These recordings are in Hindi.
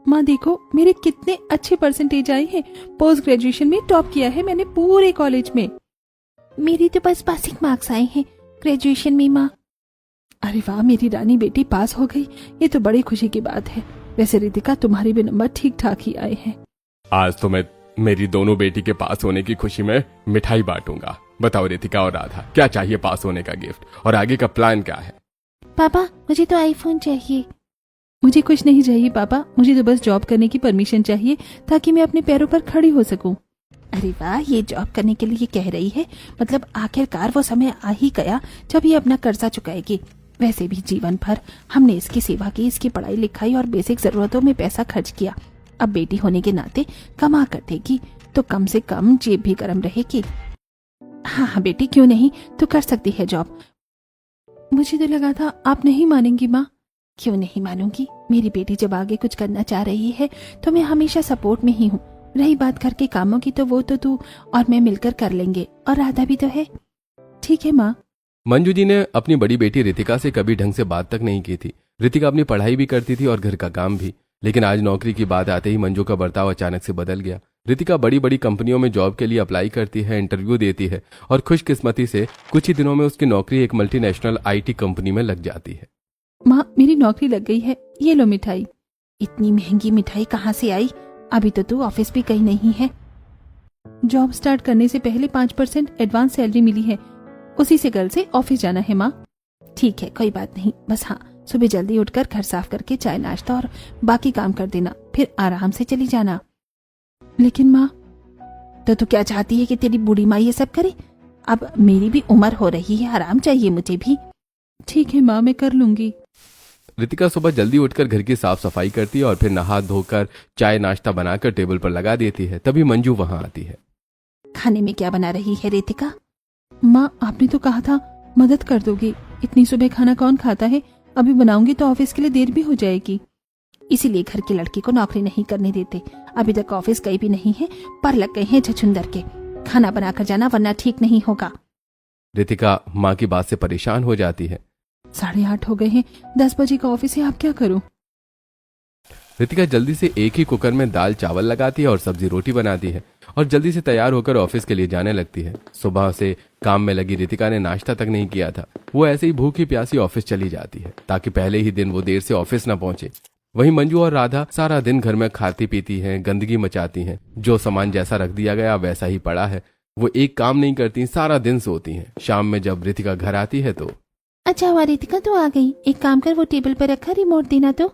माँ देखो मेरे कितने अच्छे परसेंटेज आए हैं। पोस्ट ग्रेजुएशन में टॉप किया है मैंने पूरे कॉलेज में। मेरी तो बस पासिंग मार्क्स आए हैं ग्रेजुएशन में माँ। अरे वाह, मेरी रानी बेटी पास हो गई, ये तो बड़ी खुशी की बात है। वैसे रितिका तुम्हारे भी नंबर ठीक ठाक ही आए हैं। आज तो मैं मेरी दोनों बेटी के पास होने की खुशी में मिठाई बांटूंगा। बताओ रितिका और राधा, क्या चाहिए पास होने का गिफ्ट और आगे का प्लान क्या है? पापा मुझे तो आईफोन चाहिए। मुझे कुछ नहीं चाहिए पापा, मुझे तो बस जॉब करने की परमिशन चाहिए ताकि मैं अपने पैरों पर खड़ी हो सकूं। अरे वाह, ये जॉब करने के लिए कह रही है, मतलब आखिरकार वो समय आ ही गया जब ये अपना कर्जा चुकाएगी। वैसे भी जीवन भर हमने इसकी सेवा की, इसकी पढ़ाई लिखाई और बेसिक जरूरतों में पैसा खर्च किया। अब बेटी होने के नाते कमा कर देगी तो कम से कम जेब भी गर्म रहेगी। हाँ हाँ बेटी, क्यों नहीं, तू कर सकती है जॉब। मुझे तो लगा था आप नहीं मानेंगी माँ। क्यों नहीं मानूंगी, मेरी बेटी जब आगे कुछ करना चाह रही है तो मैं हमेशा सपोर्ट में ही हूँ। रही बात घर के कामों की तो वो तो तू और मैं मिलकर कर लेंगे, और राधा भी तो है। ठीक है माँ। मंजू जी ने अपनी बड़ी बेटी रितिका से कभी ढंग से बात तक नहीं की थी। रितिका अपनी पढ़ाई भी करती थी और घर का काम भी, लेकिन आज नौकरी की बात आते ही मंजू का बर्ताव अचानक से बदल गया। रितिका बड़ी बड़ी कंपनियों में जॉब के लिए अप्लाई करती है, इंटरव्यू देती है और खुशकिस्मती से कुछ ही दिनों में उसकी नौकरी एक मल्टीनेशनल IT कंपनी में लग जाती है। माँ मेरी नौकरी लग गई है, ये लो मिठाई। इतनी महंगी मिठाई कहाँ से आई? अभी तो तू ऑफिस भी कहीं नहीं है। जॉब स्टार्ट करने से पहले 5% एडवांस सैलरी मिली है, उसी से कल से ऑफिस जाना है माँ। ठीक है कोई बात नहीं, बस हाँ सुबह जल्दी उठकर घर साफ करके चाय नाश्ता और बाकी काम कर देना, फिर आराम से चली जाना। लेकिन माँ, तो तू क्या चाहती है कि तेरी बूढ़ी माँ ये सब करे? अब मेरी भी उम्र हो रही है, आराम चाहिए मुझे भी। ठीक है माँ, मैं कर लूंगी। रितिका सुबह जल्दी उठकर घर की साफ सफाई करती है और फिर नहा धोकर चाय नाश्ता बनाकर टेबल पर लगा देती है। तभी मंजू वहां आती है। खाने में क्या बना रही है रितिका? माँ आपने तो कहा था मदद कर दोगी, इतनी सुबह खाना कौन खाता है? अभी बनाऊंगी तो ऑफिस के लिए देर भी हो जाएगी। इसीलिए घर की लड़की को नौकरी नहीं करने देते। अभी तक ऑफिस गई भी नहीं है, पर लग गए हैं छछुंदर के। खाना बनाकर जाना वरना ठीक नहीं होगा। रितिका माँ की बात से परेशान हो जाती है। 8:30 हो गए हैं, 10 बजे का ऑफिस है, आप क्या करूं? रितिका जल्दी से एक ही कुकर में दाल चावल लगाती है और सब्जी रोटी बनाती है और जल्दी से तैयार होकर ऑफिस के लिए जाने लगती है। सुबह से काम में लगी रितिका ने नाश्ता तक नहीं किया था। वो ऐसे ही भूखी प्यासी ऑफिस चली जाती है ताकि पहले ही दिन वो देर से ऑफिस न पहुंचे। वहीं मंजू और राधा सारा दिन घर में खाती पीती हैं, गंदगी मचाती हैं। जो सामान जैसा रख दिया गया वैसा ही पड़ा है। वो एक काम नहीं करती, सारा दिन सोती हैं। शाम में जब रितिका घर आती है तो अच्छा हुआ रितिका तू आ गई, एक काम कर वो टेबल पर रखा रिमोट देना तो।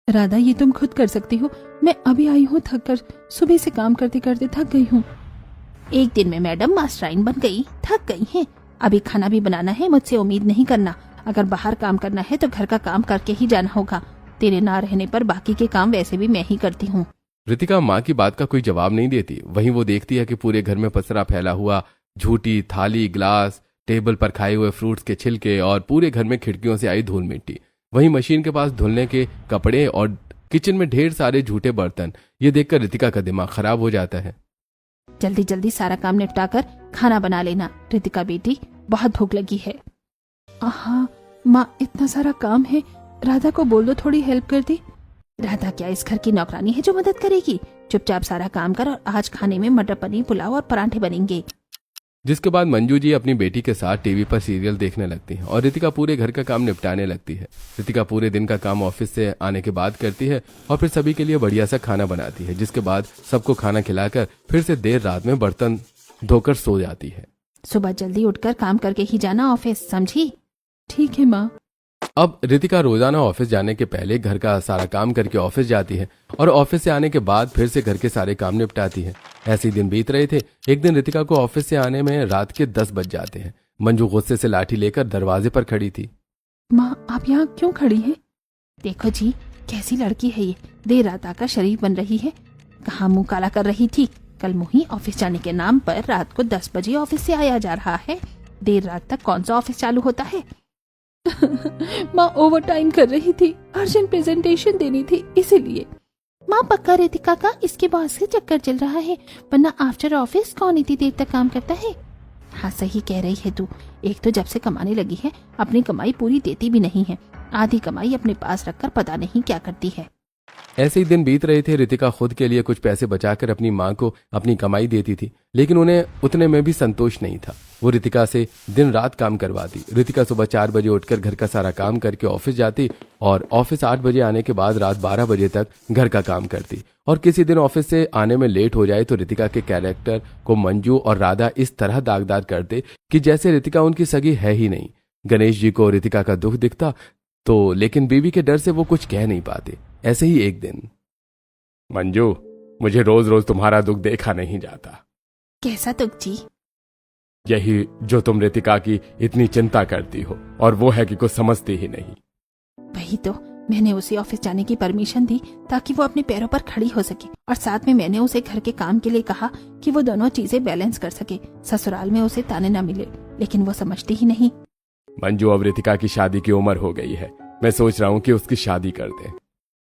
राधा ये तुम खुद कर सकती हो, मैं अभी आई हूँ थक कर, सुबह से काम करते करते थक गई हूँ। एक दिन में मैडम मास्टराइन बन गई, थक गई हैं। अभी खाना भी बनाना है, मुझसे उम्मीद नहीं करना। अगर बाहर काम करना है तो घर का काम करके ही जाना होगा। तेरे ना रहने पर बाकी के काम वैसे भी मैं ही करती हूँ। रितिका माँ की बात का कोई जवाब नहीं देती। वहीं वो देखती है कि पूरे घर में पसरा फैला हुआ, झूठी थाली, ग्लास, टेबल पर खाए हुए फ्रूट्स के छिलके और पूरे घर में खिड़कियों से आई धूल मिट्टी। वहीं मशीन के पास धुलने के कपड़े और किचन में ढेर सारे झूठे बर्तन। ये देखकर रितिका का दिमाग खराब हो जाता है। जल्दी जल्दी सारा काम निपटा कर खाना बना लेना रितिका बेटी, बहुत भूख लगी है। हाँ माँ, इतना सारा काम है, राधा को बोल दो थोड़ी हेल्प कर दे। राधा क्या इस घर की नौकरानी है जो मदद करेगी? चुपचाप सारा काम कर, और आज खाने में मटर पनीर, पुलाव और पराठे बनेंगे। जिसके बाद मंजू जी अपनी बेटी के साथ टीवी पर सीरियल देखने लगती हैं और रितिका पूरे घर का काम निपटाने लगती है। रितिका पूरे दिन का काम ऑफिस से आने के बाद करती है और फिर सभी के लिए बढ़िया सा खाना बनाती है। जिसके बाद सबको खाना खिलाकर फिर से देर रात में बर्तन धोकर सो जाती है। सुबह जल्दी उठकर काम करके ही जाना ऑफिस, समझी? ठीक है माँ। अब रितिका रोजाना ऑफिस जाने के पहले घर का सारा काम करके ऑफिस जाती है और ऑफिस से आने के बाद फिर से घर के सारे काम निपटाती है। ऐसे ही दिन बीत रहे थे। एक दिन रितिका को ऑफिस से आने में रात के 10 बज जाते हैं। मंजू गुस्से से लाठी लेकर दरवाजे पर खड़ी थी। माँ आप यहाँ क्यों खड़ी हैं? देखो जी कैसी लड़की है ये, देर रात आकर शरीफ बन रही है। कहाँ मुंह काला कर रही थी? कल मुही ऑफिस जाने के नाम पर रात को 10 बजे ऑफिस से आया जा रहा है। देर रात तक कौन सा ऑफिस चालू होता है? माँ ओवर टाइम कर रही थी, अर्जेंट प्रेजेंटेशन देनी थी इसीलिए। माँ पक्का रितिका का इसके बॉस से चक्कर चल रहा है, वरना आफ्टर ऑफिस कौन इतनी देर तक काम करता है? हाँ सही कह रही है तू। एक तो जब से कमाने लगी है अपनी कमाई पूरी देती भी नहीं है, आधी कमाई अपने पास रखकर पता नहीं क्या करती है। ऐसे ही दिन बीत रहे थे। रितिका खुद के लिए कुछ पैसे बचाकर अपनी माँ को अपनी कमाई देती थी, लेकिन उन्हें उतने में भी संतोष नहीं था। वो रितिका से दिन रात काम करवाती। रितिका सुबह 4 बजे उठकर घर का सारा काम करके ऑफिस जाती और ऑफिस 8 बजे आने के बाद रात 12 बजे तक घर का काम करती। और किसी दिन ऑफिस से आने में लेट हो जाए तो रितिका के कैरेक्टर को मंजू और राधा इस तरह दागदार करते कि जैसे रितिका उनकी सगी है ही नहीं। गणेश जी को रितिका का दुख दिखता तो, लेकिन बीवी के डर से वो कुछ कह नहीं पाते। ऐसे ही एक दिन, मंजू, मुझे रोज रोज तुम्हारा दुख देखा नहीं जाता। कैसा दुख जी? यही जो तुम रितिका की इतनी चिंता करती हो, और वो है कि कुछ समझती ही नहीं। वही तो, मैंने उसे ऑफिस जाने की परमिशन दी ताकि वो अपने पैरों पर खड़ी हो सके, और साथ में मैंने उसे घर के काम के लिए कहा कि वो दोनों चीजें बैलेंस कर सके, ससुराल में उसे ताने न मिले, लेकिन वो समझती ही नहीं। मंजू, अब रितिका की शादी की उम्र हो गई है। मैं सोच रहा हूँ कि उसकी शादी कर दें।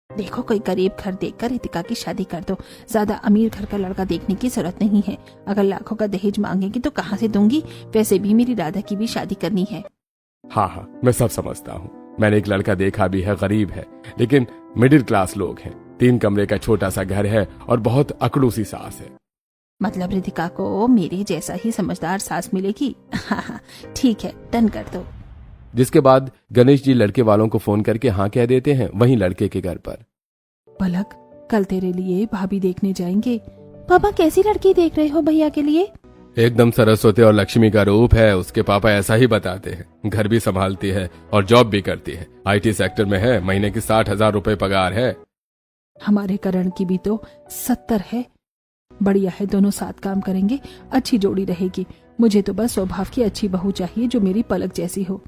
देखो, कोई गरीब घर देखकर रितिका की शादी कर दो। ज्यादा अमीर घर का लड़का देखने की जरूरत नहीं है। अगर लाखों का दहेज मांगेगी तो कहाँ से दूंगी? वैसे भी मेरी राधा की भी शादी करनी है। हाँ, मैं सब समझता हूँ। मैंने एक लड़का देखा भी है, गरीब है लेकिन मिडिल क्लास लोग हैं। 3 कमरे का छोटा सा घर है और बहुत अकड़ू सी सास है। मतलब रितिका को मेरे जैसा ही समझदार सास मिलेगी? हाँ, ठीक है, डन कर दो। जिसके बाद गणेश जी लड़के वालों को फोन करके हाँ कह देते हैं। वहीं लड़के के घर पर, पलक, कल तेरे लिए भाभी देखने जाएंगे। पापा, कैसी लड़की देख रहे हो भैया के लिए? एकदम सरस्वती और लक्ष्मी का रूप है। उसके पापा ऐसा ही बताते हैं। घर भी संभालती है और जॉब भी करती है। IT सेक्टर में है। महीने की 60,000 रुपए पगार है। हमारे करण की भी तो 70 है। बढ़िया है, दोनों साथ काम करेंगे, अच्छी जोड़ी रहेगी। मुझे तो बस स्वभाव की अच्छी बहू चाहिए जो मेरी पलक जैसी हो।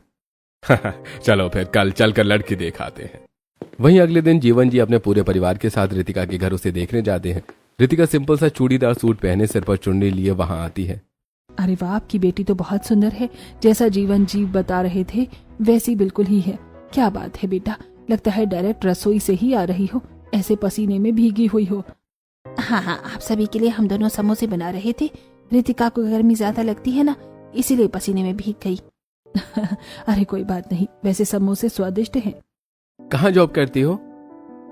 चलो फिर कल चलकर लड़की दिखाते हैं। वहीं अगले दिन जीवन जी अपने पूरे परिवार के साथ रितिका के घर उसे देखने जाते हैं। रितिका सिंपल सा चूड़ीदार सूट पहने, सिर पर चुन्नी लिए वहां आती है। अरे वाह, आपकी बेटी तो बहुत सुंदर है। जैसा जीवन जी बता रहे थे वैसी बिल्कुल ही है। क्या बात है बेटा, लगता है डायरेक्ट रसोई से ही आ रही हो, ऐसे पसीने में भीगी हुई हो। हाँ, आप सभी के लिए हम दोनों समोसे बना रहे थे। रितिका को गर्मी ज्यादा लगती है ना, इसीलिए पसीने में भीग गई। अरे कोई बात नहीं, वैसे समोसे स्वादिष्ट हैं। कहाँ जॉब करती हो?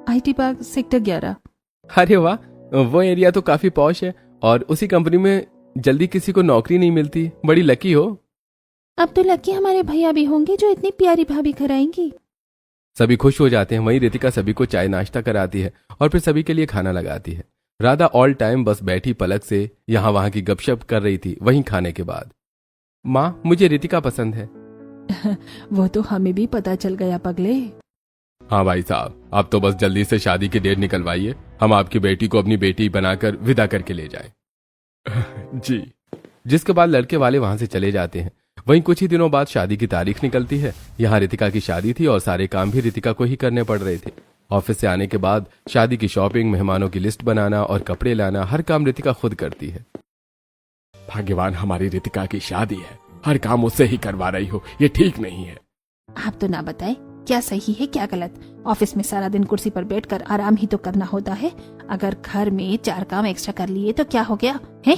IT park sector 11। अरे वाह, वो एरिया तो काफी पॉश है और उसी कंपनी में जल्दी किसी को नौकरी नहीं मिलती। बड़ी लकी हो। अब तो लकी हमारे भैया भी होंगे जो इतनी प्यारी भाभी कराएंगी। सभी खुश हो जाते हैं। वहीं रितिका सभी को चाय नाश्ता कराती है और फिर सभी के लिए खाना लगाती है। राधा ऑल टाइम बस बैठी पलक से यहाँ वहां की गपशप कर रही थी। वहीं खाने के बाद, माँ, मुझे रितिका पसंद है। वो तो हमें भी पता चल गया पगले। हाँ भाई साहब, आप तो बस जल्दी से शादी की डेट निकलवाइए। हम आपकी बेटी को अपनी बेटी बनाकर विदा करके ले जाए। जी। जिसके बाद लड़के वाले वहां से चले जाते हैं। वहीं कुछ ही दिनों बाद शादी की तारीख निकलती है। यहाँ रितिका की शादी थी और सारे काम भी रितिका को ही करने पड़ रहे थे। ऑफिस से आने के बाद शादी की शॉपिंग, मेहमानों की लिस्ट बनाना और कपड़े लाना, हर काम रितिका खुद करती है। भाग्यवान हमारी रितिका की शादी है, हर काम उससे ही करवा रही हो। ये ठीक नहीं है। आप तो ना बताए क्या सही है क्या गलत। ऑफिस में सारा दिन कुर्सी पर बैठकर आराम ही तो करना होता है। अगर घर में 4 काम एक्स्ट्रा कर लिए तो क्या हो गया है?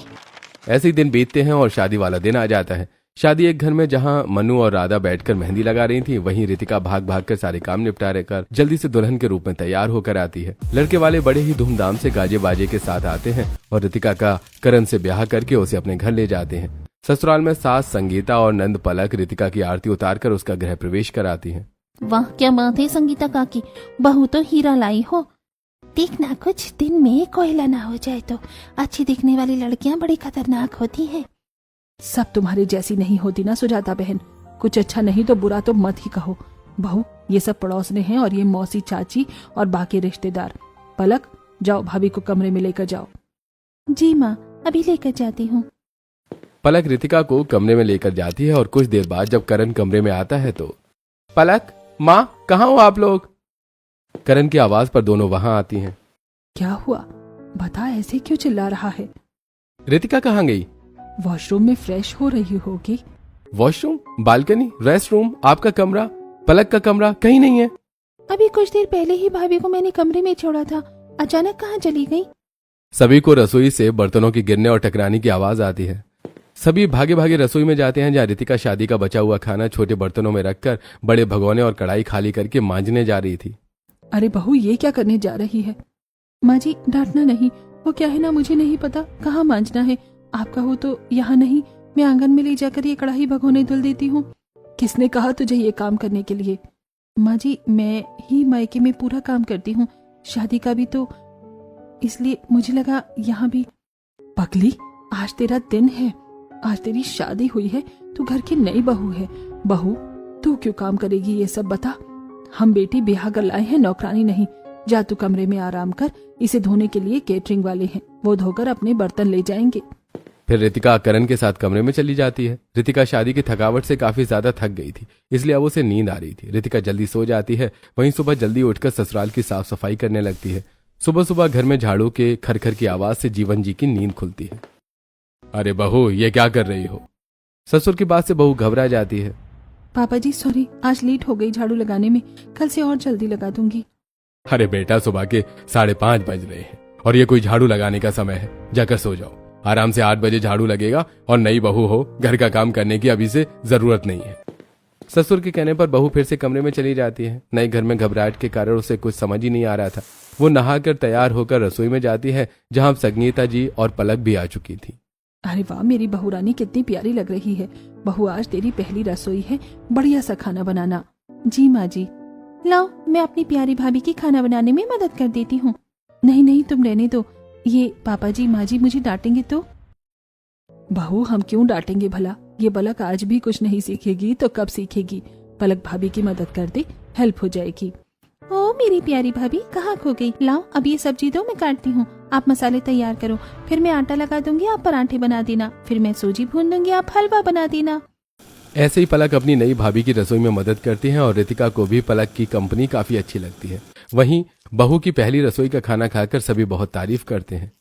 ऐसे ही दिन बीतते हैं और शादी वाला दिन आ जाता है। शादी एक घर में जहां मनु और राधा बैठकर मेहंदी लगा रही थी, वहीं रितिका भाग भाग कर सारे काम निपटा कर जल्दी से दुल्हन के रूप में तैयार होकर आती है। लड़के वाले बड़े ही धूमधाम से गाजे बाजे के साथ आते हैं और रितिका का करण से ब्याह करके उसे अपने घर ले जाते हैं। ससुराल में सास संगीता और नंद पलक रितिका की आरती उतारकर उसका गृह प्रवेश कराती हैं। वाह, क्या बात है संगीता काकी, बहू तो हीरा लाई हो। देखना कुछ दिन में कोयला ना हो जाए तो। अच्छी दिखने वाली लड़कियां बड़ी खतरनाक होती हैं। सब तुम्हारे जैसी नहीं होती ना सुजाता बहन। कुछ अच्छा नहीं तो बुरा तो मत ही कहो। बहू, ये सब पड़ोसने हैं और ये मौसी, चाची और बाकी रिश्तेदार। पलक, जाओ भाभी को कमरे में लेकर जाओ। जी माँ, अभी लेकर जाती हूँ। पलक रितिका को कमरे में लेकर जाती है और कुछ देर बाद जब करण कमरे में आता है तो, पलक, माँ, कहाँ हो आप लोग? करण की आवाज पर दोनों वहां आती हैं। क्या हुआ? बता, ऐसे क्यों चिल्ला रहा है? रितिका कहाँ गई? वॉशरूम में फ्रेश हो रही होगी। वॉशरूम, बालकनी, रेस्ट रूम, आपका कमरा, पलक का कमरा कहीं नहीं है। अभी कुछ देर पहले ही भाभी को मैंने कमरे में छोड़ा था, अचानक कहाँ चली गई? सभी को रसोई से बर्तनों की गिरने और टकराने की आवाज आती है। सभी भागे भागे रसोई में जाते हैं जहाँ रितिका शादी का बचा हुआ खाना छोटे बर्तनों में रखकर बड़े भगोने और कढ़ाई खाली करके मांजने जा रही थी। अरे बहू, ये क्या करने जा रही है? माँ जी, डांटना नहीं, वो क्या है ना, मुझे नहीं पता कहाँ मांजना है। आपका हो तो यहाँ नहीं, मैं आंगन में ले जाकर ये कढ़ाई भगोने धुल देती हूँ। किसने कहा तुझे ये काम करने के लिए? माँ जी, मैं ही मायके में पूरा काम करती हूँ, शादी का भी, तो इसलिए मुझे लगा यहाँ भी। पगली, आज तेरा दिन है, आज तेरी शादी हुई है, तू घर की नई बहू है। बहू, तू क्यों काम करेगी ये सब बता? हम बेटी ब्याह कर लाए हैं, नौकरानी नहीं। जा तू कमरे में आराम कर, इसे धोने के लिए केटरिंग वाले हैं, वो धोकर अपने बर्तन ले जाएंगे। फिर रितिका करण के साथ कमरे में चली जाती है। रितिका शादी की थकावट से काफी ज्यादा थक गई थी, इसलिए अब उसे नींद आ रही थी। रितिका जल्दी सो जाती है। वहीं सुबह जल्दी उठकर ससुराल की साफ सफाई करने लगती है। सुबह सुबह घर में झाड़ू के खरखर की आवाज से जीवन जी की नींद खुलती है। अरे बहू, ये क्या कर रही हो? ससुर की बात से बहू घबरा जाती है। पापा जी सॉरी, आज लेट हो गई झाड़ू लगाने में, कल से और जल्दी लगा दूंगी। अरे बेटा, सुबह के 5:30 बज रहे हैं और ये कोई झाड़ू लगाने का समय है? जाकर सो जाओ। आराम से 8 बजे झाड़ू लगेगा और नई बहू हो, घर का काम करने की अभी से जरूरत नहीं है। ससुर के कहने पर बहू फिर से कमरे में चली जाती है। नए घर में घबराहट के कारण उसे कुछ समझ ही नहीं आ रहा था। वो नहाकर तैयार होकर रसोई में जाती है, जहां संगीता जी और पलक भी आ चुकी थी। अरे वाह, मेरी बहू रानी कितनी प्यारी लग रही है। बहू, आज तेरी पहली रसोई है, बढ़िया सा खाना बनाना। जी माँ जी। लाओ, मैं अपनी प्यारी भाभी की खाना बनाने में मदद कर देती हूँ। नहीं नहीं, तुम रहने दो, ये पापा जी माँ जी मुझे डांटेंगे तो। बहू, हम क्यों डांटेंगे भला? ये पलक आज भी कुछ नहीं सीखेगी तो कब सीखेगी? पलक भाभी की मदद कर दे, हेल्प हो जाएगी। ओ मेरी प्यारी भाभी, कहाँ खो गई? लाओ, अब ये सब्जी दो, मैं काटती हूँ। आप मसाले तैयार करो, फिर मैं आटा लगा दूंगी, आप पराठे बना देना। फिर मैं सूजी भून दूंगी, आप हलवा बना देना। ऐसे ही पलक अपनी नई भाभी की रसोई में मदद करती है और रितिका को भी पलक की कंपनी काफी अच्छी लगती है। वहीं बहू की पहली रसोई का खाना खाकर सभी बहुत तारीफ करते हैं।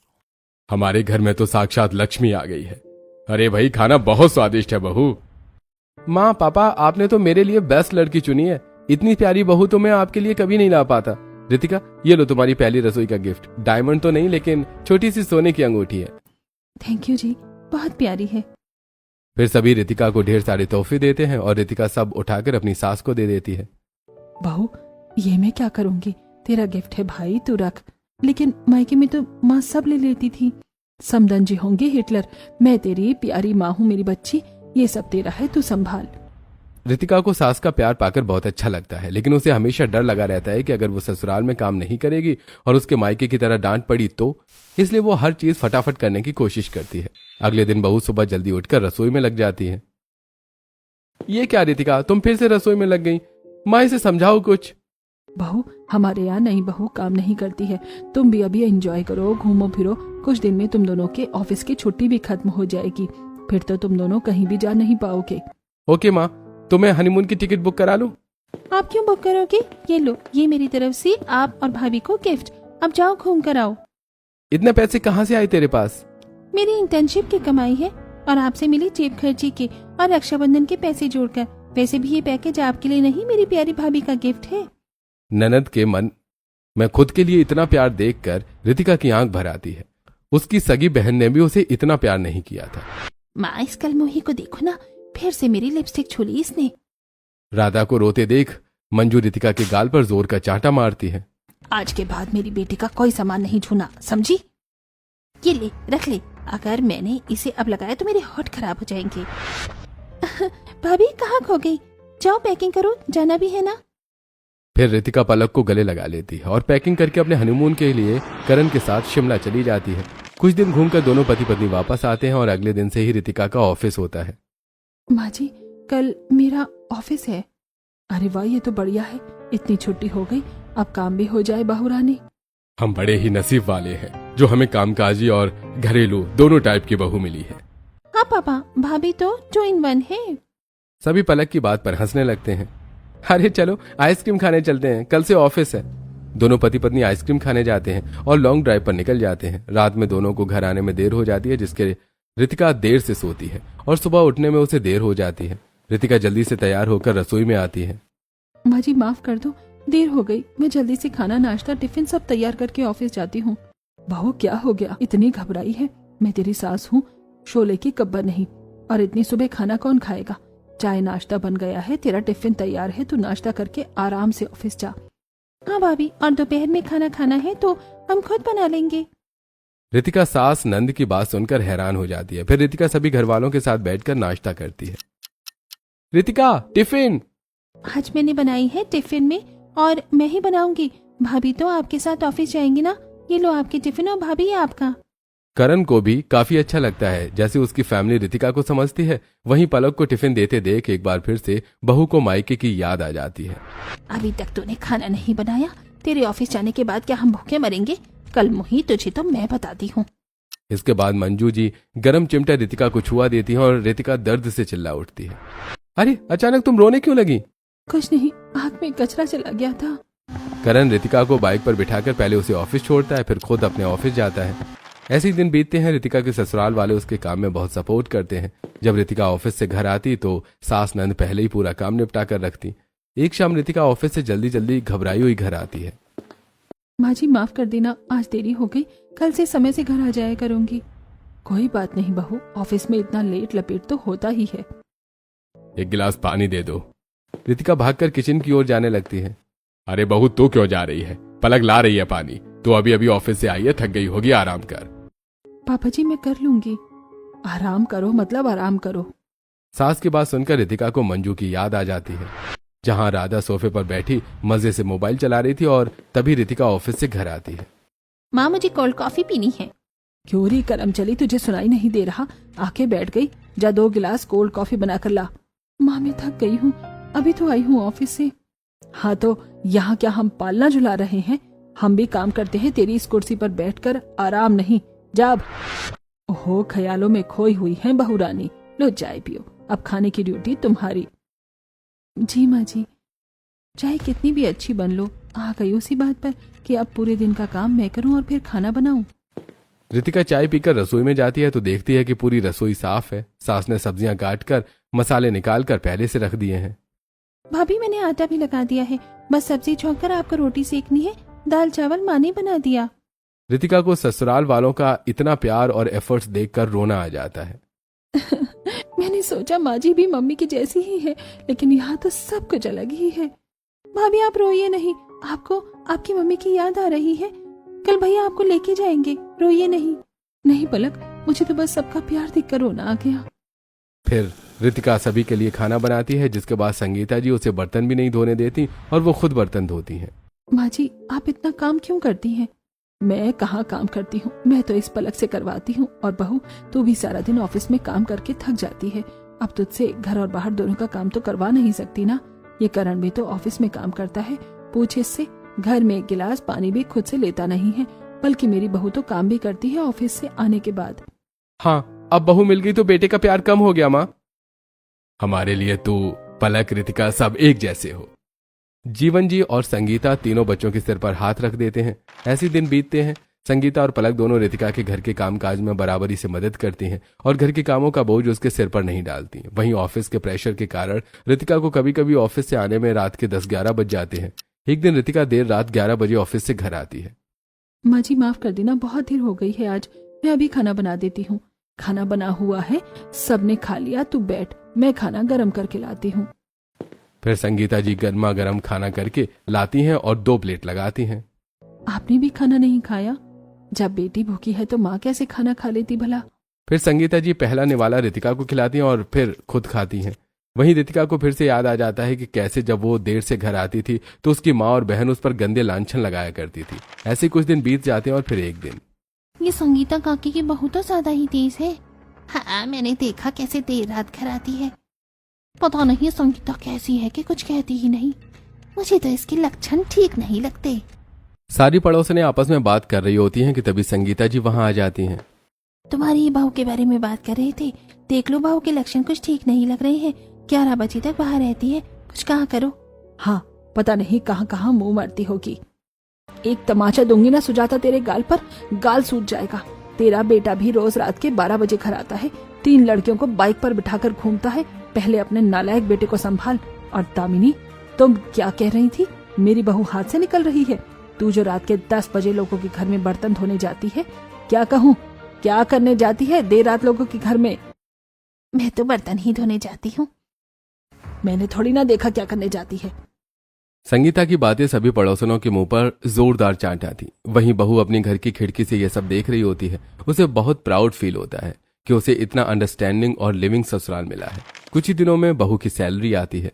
हमारे घर में तो साक्षात लक्ष्मी आ गई है। अरे भाई, खाना बहुत स्वादिष्ट है बहू। माँ पापा, आपने तो मेरे लिए बेस्ट लड़की चुनी है। इतनी प्यारी बहू तो मैं आपके लिए कभी नहीं ला पाता। रितिका, ये लो तुम्हारी पहली रसोई का गिफ्ट। डायमंड तो नहीं, लेकिन छोटी सी सोने की अंगूठी है। थैंक यू जी, बहुत प्यारी है। फिर सभी रितिका को ढेर सारे तोहफे देते हैं और रितिका सब उठाकर अपनी सास को दे देती है। बहू, ये मैं क्या करूंगी? तेरा गिफ्ट है भाई, तू रख। लेकिन मायके में तो माँ सब ले लेती थी। समदन जी होंगे हिटलर, मैं तेरी प्यारी माँ हूँ मेरी बच्ची, ये सब तेरा है, तू संभाल। रितिका को सास का प्यार पाकर बहुत अच्छा लगता है, लेकिन उसे हमेशा डर लगा रहता है कि अगर वो ससुराल में काम नहीं करेगी और उसके मायके की तरह डांट पड़ी तो, इसलिए वो हर चीज फटाफट करने की कोशिश करती है। अगले दिन बहू सुबह जल्दी उठकर रसोई में लग जाती है। ये क्या रितिका, तुम फिर से रसोई में लग गई? माँ, इसे समझाओ कुछ। बहू, हमारे यहाँ नई बहू काम नहीं करती है। तुम भी अभी एंजॉय करो, घूमो फिरो। कुछ दिन में तुम दोनों के ऑफिस की छुट्टी भी खत्म हो जाएगी, फिर तो तुम दोनों कहीं भी जा नहीं पाओगे। ओके माँ, तो मैं हनीमून की टिकट बुक करा लूं? आप क्यों बुक करोगे? ये लो, ये मेरी तरफ से आप और भाभी को गिफ्ट। अब जाओ घूम कर आओ। इतने पैसे कहाँ से आए तेरे पास? मेरी इंटर्नशिप की कमाई है और आपसे मिली जेब खर्ची के और रक्षाबंधन के पैसे जोड़कर। वैसे भी ये पैकेज आपके लिए नहीं, मेरी प्यारी भाभी का गिफ्ट है। ननद के मन में खुद के लिए इतना प्यार देखकर रितिका की आंख भर आती है। उसकी सगी बहन ने भी उसे इतना प्यार नहीं किया था। माँ, इस कलमोही को देखो ना, फिर से मेरी लिपस्टिक छू ली इसने। राधा को रोते देख मंजू रितिका के गाल पर जोर का चांटा मारती है। आज के बाद मेरी बेटी का कोई सामान नहीं छूना, समझी? ये ले, रख ले। अगर मैंने इसे अब लगाया तो मेरे होठ खराब हो जाएंगे। भाभी कहाँ खो गई? जाओ पैकिंग करो, जाना भी है ना। फिर रितिका पलक को गले लगा लेती है और पैकिंग करके अपने हनीमून के लिए करण के साथ शिमला चली जाती है। कुछ दिन घूमकर दोनों पति पत्नी वापस आते हैं और अगले दिन से ही रितिका का ऑफिस होता है। माँ जी, कल मेरा ऑफिस है। अरे वाह, ये तो बढ़िया है, इतनी छुट्टी हो गई, अब काम भी हो जाए बहू रानी। हम बड़े ही नसीब वाले हैं जो हमें कामकाजी और घरेलू दोनों टाइप की बहू मिली है। हाँ पापा, भाभी तो 2 in 1 है। सभी पलक की बात पर हंसने लगते हैं। अरे चलो आइसक्रीम खाने चलते हैं, कल से ऑफिस है। दोनों पति पत्नी आइसक्रीम खाने जाते हैं और लॉन्ग ड्राइव पर निकल जाते हैं। रात में दोनों को घर आने में देर हो जाती है, जिसके रितिका देर से सोती है और सुबह उठने में उसे देर हो जाती है। रितिका जल्दी से तैयार होकर रसोई में आती है। माँ जी माफ कर दो, देर हो गई। मैं जल्दी से खाना नाश्ता टिफिन सब तैयार करके ऑफिस जाती हूँ। बहू क्या हो गया, इतनी घबराई है? मैं तेरी सास हूँ, शोले की कब्बर नहीं। और इतनी सुबह खाना कौन खाएगा? चाय नाश्ता बन गया है, तेरा टिफिन तैयार है, तू नाश्ता करके आराम से ऑफिस जा। हाँ भाभी, और दोपहर में खाना खाना है तो हम खुद बना लेंगे। रितिका सास नंद की बात सुनकर हैरान हो जाती है। फिर रितिका सभी घर वालों के साथ बैठकर नाश्ता करती है। रितिका, टिफिन। आज मैंने बनाई है टिफिन में, और मैं ही बनाऊंगी। भाभी तो आपके साथ ऑफिस जाएंगी ना। ये लो आपकी टिफिन, और भाभी ये आपका। करण को भी काफी अच्छा लगता है जैसे उसकी फैमिली रितिका को समझती है। वहीं पलक को टिफिन देते देख एक बार फिर से बहू को मायके की याद आ जाती है। अभी तक तूने खाना नहीं बनाया। तेरे ऑफिस जाने के बाद क्या हम भूखे मरेंगे? कल मुही तुझे तो मैं बताती हूँ। इसके बाद मंजू जी गरम चिमटा रितिका को छुआ देती है और रितिका दर्द से चिल्ला उठती है। अरे अचानक तुम रोने क्यों लगी? कुछ नहीं, आँख में कचरा चला गया था। करण रितिका को बाइक पर बिठाकर पहले उसे ऑफिस छोड़ता है, फिर खुद अपने ऑफिस जाता है। ऐसे ही दिन बीतते हैं। रितिका के ससुराल वाले उसके काम में बहुत सपोर्ट करते हैं। जब रितिका ऑफिस से घर आती तो सास नंद पहले ही पूरा काम निपटा कर रखती। एक शाम रितिका ऑफिस से जल्दी जल्दी घबराई हुई घर आती है। माँ जी माफ कर देना, आज देरी हो गई। कल से समय से घर आ जाया करूंगी। कोई बात नहीं बहू, ऑफिस में इतना लेट लपेट तो होता ही है। एक गिलास पानी दे दो। रितिका भागकर किचन की ओर जाने लगती है। अरे बहू, तू क्यों जा रही है? पलक ला रही है पानी। तो अभी अभी ऑफिस से आई है, थक गई होगी, आराम कर। पापा जी मैं कर लूंगी। आराम करो मतलब आराम करो। सास की बात सुनकर रितिका को मंजू की याद आ जाती है, जहां राधा सोफे पर बैठी मजे से मोबाइल चला रही थी। और तभी रितिका ऑफिस से घर आती है। माँ मुझे कोल्ड कॉफी पीनी है। क्यों री करम चली, तुझे सुनाई नहीं दे रहा? आके बैठ गई। जा 2 गिलास कोल्ड कॉफी बनाकर ला। माँ मैं थक गई हूँ, अभी तो आई हूँ ऑफिस से। हाँ तो यहाँ क्या हम पालना झुला रहे हैं? हम भी काम करते हैं, तेरी इस कुर्सी पर बैठकर आराम नहीं। जाब ओहो, ख्यालों में खोई हुई है बहू रानी। लो चाय पियो, अब खाने की ड्यूटी तुम्हारी। जी माँ जी। चाहे कितनी भी अच्छी बन लो, आ गई उसी बात पर कि अब पूरे दिन का काम मैं करूं और फिर खाना बनाऊं। रितिका चाय पीकर रसोई में जाती है तो देखती है कि पूरी रसोई साफ है। सास ने सब्जियां काटकर मसाले निकालकर पहले से रख दिए हैं। भाभी मैंने आटा भी लगा दिया है, बस सब्जी छौंक कर आपको रोटी सेकनी है। दाल चावल माँ ने बना दिया। रितिका को ससुराल वालों का इतना प्यार और एफर्ट्स देखकर रोना आ जाता है। मैंने सोचा माँ जी भी मम्मी की जैसी ही है, लेकिन यहाँ तो सब कुछ अलग ही है। भाभी आप रोइए नहीं, आपको आपकी मम्मी की याद आ रही है। कल भैया आपको लेके जाएंगे, रोइए नहीं। नहीं पलक, मुझे तो बस सबका प्यार देखकर रोना आ गया। फिर रितिका सभी के लिए खाना बनाती है, जिसके बाद संगीता जी उसे बर्तन भी नहीं धोने देती और वो खुद बर्तन धोती हैं। माँ जी आप इतना काम क्यों करती हैं? मैं कहाँ काम करती हूँ, मैं तो इस पलक से करवाती हूँ। और बहू तू भी सारा दिन ऑफिस में काम करके थक जाती है। अब तुझसे घर और बाहर दोनों का काम तो करवा नहीं सकती ना। ये करण भी तो ऑफिस में काम करता है, पूछ इससे। घर में 1 गिलास पानी भी खुद से लेता नहीं है, बल्कि मेरी बहू तो काम भी करती है ऑफिस से आने के बाद। हाँ, अब बहू मिल गई तो बेटे का प्यार कम हो गया माँ। हमारे लिए तू, पलक, रितिका सब एक जैसे हो। जीवन जी और संगीता तीनों बच्चों के सिर पर हाथ रख देते हैं। ऐसे दिन बीतते हैं। संगीता और पलक दोनों रितिका के घर के कामकाज में बराबरी से मदद करती हैं और घर के कामों का बोझ उसके सिर पर नहीं डालती। वहीं ऑफिस के प्रेशर के कारण रितिका को कभी कभी ऑफिस से आने में रात के 10-11 बज जाते हैं। एक दिन रितिका देर रात 11 बजे ऑफिस से घर आती है। माँ जी माफ कर देना, बहुत देर हो गई है आज। मैं अभी खाना बना देती हूँ। खाना बना हुआ है, सबने खा लिया, तू बैठ, मैं खाना गर्म करके लाती हूँ। फिर संगीता जी गर्मा गर्म खाना करके लाती हैं और 2 प्लेट लगाती हैं। आपने भी खाना नहीं खाया? जब बेटी भूखी है तो माँ कैसे खाना खा लेती भला? फिर संगीता जी पहला निवाला रितिका को खिलाती हैं और फिर खुद खाती हैं। वहीं रितिका को फिर से याद आ जाता है कि कैसे जब वो देर से घर आती थी तो उसकी माँ और बहन उस पर गंदे लांछन लगाया करती थी। ऐसे कुछ दिन बीत जाते हैं और फिर एक दिन, ये संगीता काकी की बहू तो ज्यादा ही तेज है। हाँ मैंने देखा कैसे देर रात घर आती है। पता नहीं संगीता कैसी है कि कुछ कहती ही नहीं। मुझे तो इसके लक्षण ठीक नहीं लगते। सारी पड़ोसनें आपस में बात कर रही होती हैं कि तभी संगीता जी वहां आ जाती हैं। तुम्हारी बहू के बारे में बात कर रहे थे। देख लो बहू के लक्षण कुछ ठीक नहीं लग रहे हैं। 11 बजे तक बाहर रहती है, कुछ कहा करो। हाँ पता नहीं कहाँ कहाँ मुंह मारती होगी। एक तमाचा दूंगी ना सुजाता तेरे गाल पर, गाल सूज जाएगा। तेरा बेटा भी रोज रात के 12 बजे घर आता है, 3 लड़कियों को बाइक पर बिठाकर घूमता है। पहले अपने नालायक बेटे को संभाल। और दामिनी, तुम क्या कह रही थी? मेरी बहू हाथ से निकल रही है। तू जो रात के 10 बजे लोगों के घर में बर्तन धोने जाती है, क्या कहूँ, क्या करने जाती है देर रात लोगों के घर में? मैं तो बर्तन ही धोने जाती हूँ। मैंने थोड़ी ना देखा क्या करने जाती है। संगीता की बातें सभी पड़ोसनों के मुंह पर जोरदार चांट आती। वहीं बहू अपनी घर की खिड़की से यह सब देख रही होती है। उसे बहुत प्राउड फील होता है कि उसे इतना अंडरस्टैंडिंग और लिविंग ससुराल मिला है। कुछ ही दिनों में बहू की सैलरी आती है।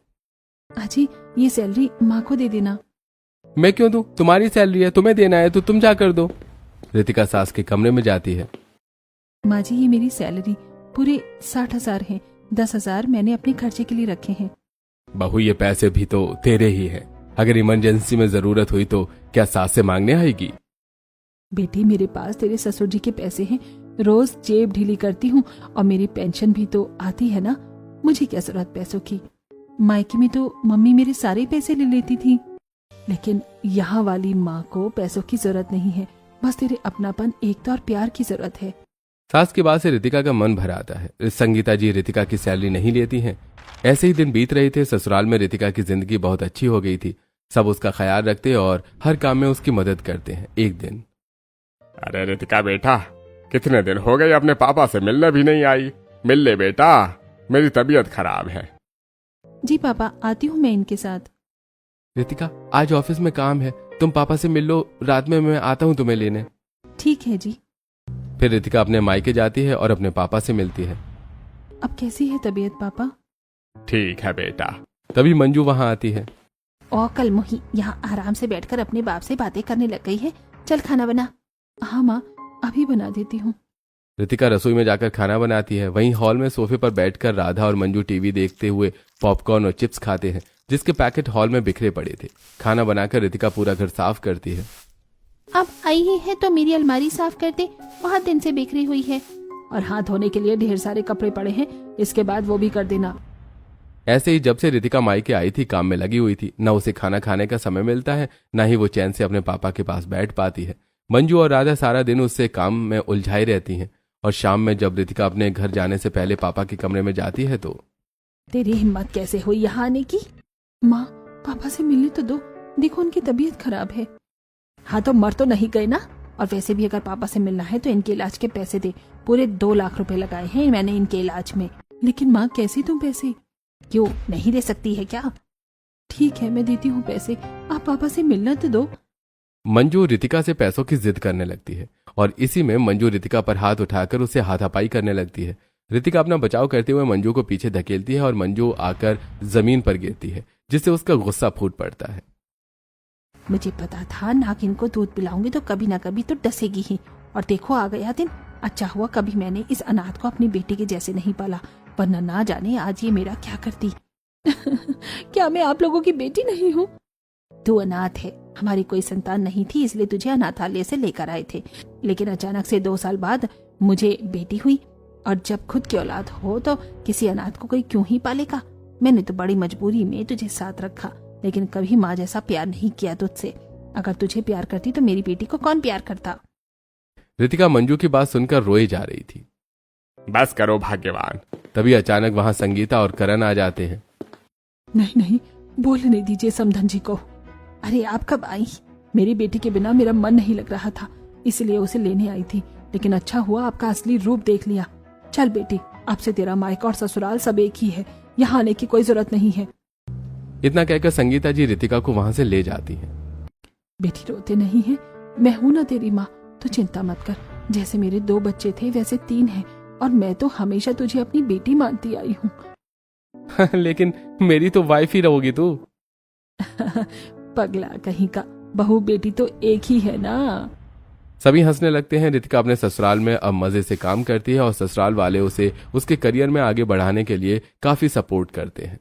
अजी ये सैलरी माँ को दे देना। मैं क्यों दूं? तुम्हारी सैलरी है, तुम्हें देना है तो तुम जा कर दो। रितिका सास के कमरे में जाती है। माँ जी ये मेरी सैलरी पूरे 60,000 है। 10,000 मैंने अपने खर्चे के लिए रखे हैं। बहू ये पैसे भी तो तेरे ही हैं। अगर इमरजेंसी में जरूरत हुई तो क्या सास से मांगने आएगी? बेटी मेरे पास तेरे ससुर जी के पैसे हैं। रोज जेब ढीली करती हूँ और मेरी पेंशन भी तो आती है ना। मुझे क्या जरूरत पैसों की। मायके में तो मम्मी मेरे सारे पैसे ले लेती थी, लेकिन यहाँ वाली माँ को पैसों की जरूरत नहीं है। बस तेरे अपनापन, एकता और प्यार की जरूरत है। सास की बात से रितिका का मन भर आता है। संगीता जी रितिका की सैलरी नहीं लेती हैं। ऐसे ही दिन बीत रहे थे। ससुराल में रितिका की जिंदगी बहुत अच्छी हो गई थी। सब उसका ख्याल रखते और हर काम में उसकी मदद करते हैं। एक दिन, अरे रितिका बेटा, कितने दिन हो गए अपने पापा से मिलने भी नहीं आई। मिल ले बेटा, मेरी तबीयत खराब है। जी पापा, आती हूँ मैं इनके साथ। रितिका आज ऑफिस में काम है, तुम पापा से मिल लो। रात में मैं आता हूँ तुम्हें लेने। ठीक है जी। फिर रितिका अपने मायके जाती है और अपने पापा से मिलती है। अब कैसी है तबीयत पापा? ठीक है बेटा। तभी मंजू वहां आती है। और कल मोही यहाँ आराम से बैठकर अपने बाप से बातें करने लग गई है। चल खाना बना। हाँ माँ, अभी बना देती हूँ। रितिका रसोई में जाकर खाना बनाती है। वहीं हॉल में सोफे पर बैठकर राधा और मंजू टीवी देखते हुए पॉपकॉर्न और चिप्स खाते हैं, जिसके पैकेट हॉल में बिखरे पड़े थे। खाना बनाकर रितिका पूरा घर साफ करती है। अब आई ही है तो मेरी अलमारी साफ कर दे, बहुत दिन से बिखरी हुई है। और हाथ धोने के लिए ढेर सारे कपड़े पड़े हैं, इसके बाद वो भी कर देना। ऐसे ही जब से रितिका मायके आई थी काम में लगी हुई थी। न उसे खाना खाने का समय मिलता है, न ही वो चैन से अपने पापा के पास बैठ पाती है। मंजू और राधा सारा दिन उससे काम में उलझाई रहती हैं। और शाम में जब रितिका अपने घर जाने से पहले पापा के कमरे में जाती है तो, तेरी हिम्मत कैसे हुई यहाँ आने की? माँ पापा से मिलने तो दो, देखो उनकी तबीयत खराब है। हाँ तो मर तो नहीं गए ना। और वैसे भी अगर पापा से मिलना है तो इनके इलाज के पैसे दे। पूरे 2 लाख रुपए लगाए हैं मैंने इनके इलाज में। लेकिन माँ कैसे तुम पैसे? क्यों नहीं दे सकती है क्या? ठीक है मैं देती हूँ पैसे, आप पापा से मिलना तो दो। मंजू रितिका से पैसों की जिद करने लगती है और इसी में मंजू रितिका पर हाथ उठाकर उसे हाथापाई करने लगती है। रितिका अपना बचाव करते हुए मंजू को पीछे धकेलती है और मंजू आकर जमीन पर गिरती है, जिससे उसका गुस्सा फूट पड़ता है। मुझे पता था नागिन को दूध पिलाऊंगी तो कभी ना कभी तो डसेगी ही। और देखो आ गया दिन। अच्छा हुआ कभी मैंने इस अनाथ को अपनी बेटी के जैसे नहीं पाला, वरना ना जाने आज ये मेरा क्या करती। क्या मैं आप लोगों की बेटी नहीं हूँ? तू अनाथ है, हमारी कोई संतान नहीं थी इसलिए तुझे अनाथालय से लेकर आए थे। लेकिन अचानक से 2 साल बाद मुझे बेटी हुई। और जब खुद की औलाद हो तो किसी अनाथ को कोई क्यों ही पालेगा। मैंने तो बड़ी मजबूरी में तुझे साथ रखा, लेकिन कभी माँ जैसा प्यार नहीं किया तुझसे। अगर तुझे प्यार करती तो मेरी बेटी को कौन प्यार करता? रितिका मंजू की बात सुनकर रोई जा रही थी। बस करो भाग्यवान। तभी अचानक वहां संगीता और करण आ जाते हैं। नहीं नहीं, बोलने दीजिए समधन जी को। अरे आप कब आई? मेरी बेटी के बिना मेरा मन नहीं लग रहा था, इसलिए उसे लेने आई थी। लेकिन अच्छा हुआ आपका असली रूप देख लिया। चल बेटी, आपसे तेरा मायका और ससुराल सब एक ही है, यहाँ आने की कोई जरूरत नहीं है। इतना कहकर संगीता जी रितिका को वहां से ले जाती हैं। बेटी रोते नहीं है, मैं हूं ना तेरी माँ, तो चिंता मत कर। जैसे मेरे 2 बच्चे थे वैसे 3 हैं, और मैं तो हमेशा तुझे अपनी बेटी मानती आई हूँ। लेकिन मेरी तो वाइफ ही रहोगी तू। पगला कहीं का, बहू बेटी तो एक ही है ना। सभी हंसने लगते हैं। रितिका अपने ससुराल में अब मजे से काम करती है और ससुराल वाले उसे उसके करियर में आगे बढ़ाने के लिए काफी सपोर्ट करते हैं।